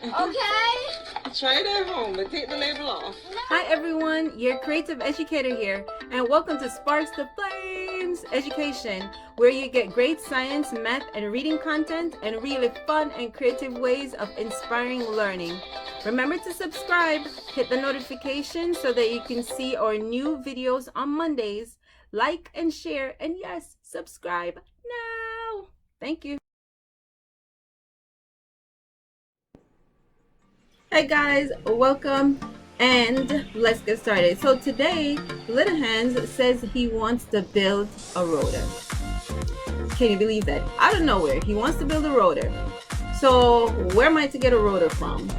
Okay? Try it at home, but take the label off. Hi everyone, your creative educator here, and welcome to Sparks the Flames Education, where you get great science, math, and reading content, and really fun and creative ways of inspiring learning. Remember to subscribe, hit the notification so that you can see our new videos on Mondays. Like and share, and yes, subscribe now. Thank you. Hey guys, welcome and let's get started. So today, Little Hands says he wants to build a rotor. Can you believe that? Out of nowhere, he wants to build a rotor. So where am I to get a rotor from?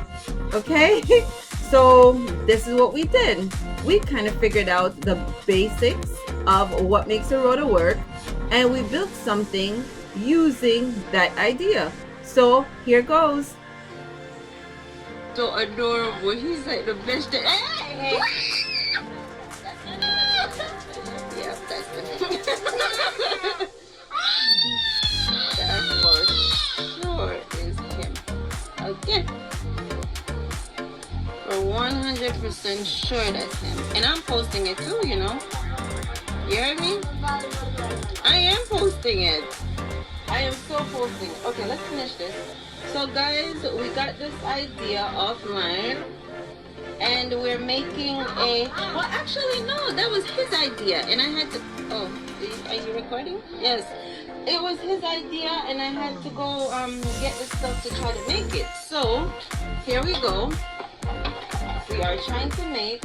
Okay, so this is what we did. We kind of figured out the basics of what makes a rotor work, and we built something using that idea. So here goes. So adorable. He's like the best. Hey! Yep, that's the That for sure is him. Okay. We're 100% sure that's him. And I'm posting it too, you know. You heard me? I am posting it. I am still posting it. Okay, let's finish this. So guys, we got this idea offline, and we're making a, well actually no, that was his idea, and I had to, oh, are you recording? Yes, it was his idea, and I had to go get the stuff to try to make it. So here we go. We are trying to make,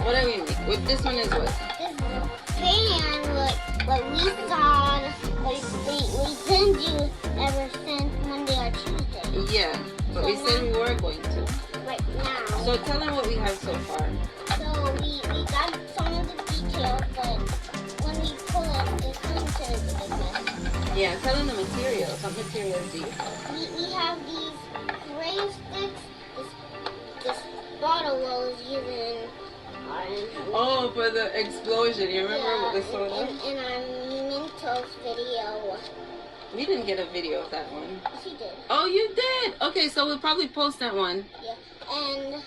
what do we make? With this one is what? This is a pan, what we saw, what we didn't do ever since Monday or Tuesday. Yeah, but we said we were going to. Right now. So tell them what we have so far. So we got some of the details, but when we pull it, it's into the mess. Yeah, tell them the materials. What materials do you have? We have these gray sticks, this bottle was using orange. Oh, for the explosion. You remember with the soda? In our Mentos video. We didn't get a video of that one. She did. Oh, you did? Okay, so we'll probably post that one. Yeah. And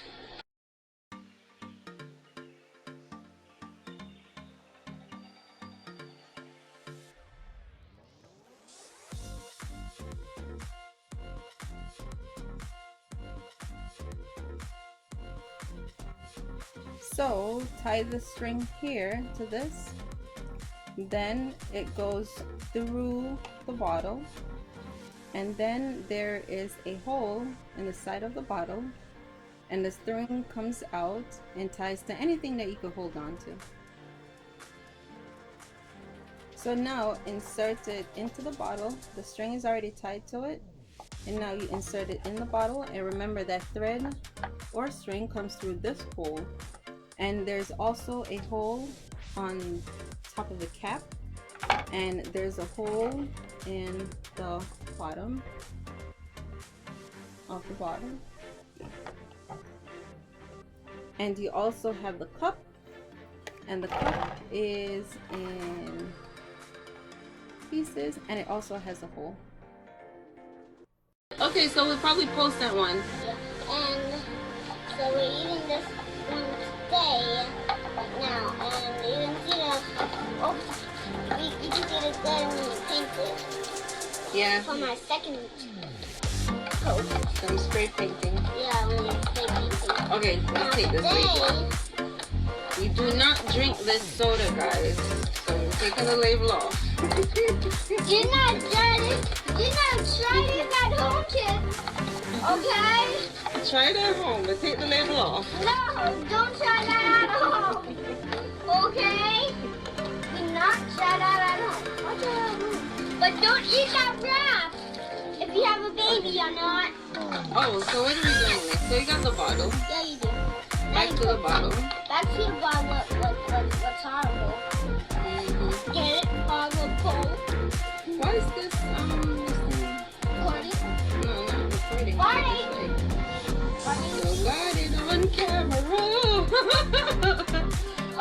So tie the string here to this, then it goes through the bottle, and then there is a hole in the side of the bottle, and the string comes out and ties to anything that you could hold on to. So now insert it into the bottle. The string is already tied to it, and now you insert it in the bottle, and remember that thread or string comes through this hole. And there's also a hole on top of the cap, and there's a hole in the bottom of the bottle. And you also have the cup, and the cup is in pieces, and it also has a hole. Okay, so we'll probably post that one. yeah. And so we're using this one today, right now, and you can see the, oh, you can see the gun when you paint it. Yeah, From our second coat. some spray painting. Yeah, when you stay painting. Okay, let's take this label off. We do not drink this soda, guys. So we're taking the label off. You're not trying it at home, kids. Okay? Try it at home, but take the label off. No, don't try that at home. Okay? Do not try that at home. But don't eat that wrap if you have a baby or not. Oh, so what are we doing next? So you got the bottle. Yeah, you do. Back to the bottle. Back to the bottle. What's horrible? Get it? Horrible. Why is this, Corny. no, not recording. Barney. You got it on camera.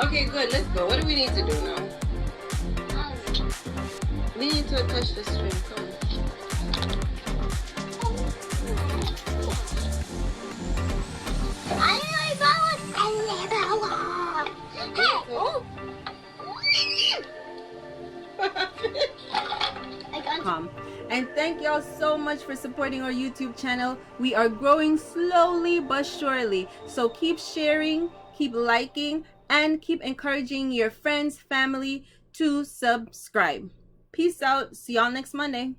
Okay, good. Let's go. What do we need to do now? We need to attach the string. Come on. Hey! Oh! I got And thank y'all so much for supporting our YouTube channel. We are growing slowly but surely. So keep sharing, keep liking, and keep encouraging your friends, family to subscribe. Peace out. See y'all next Monday.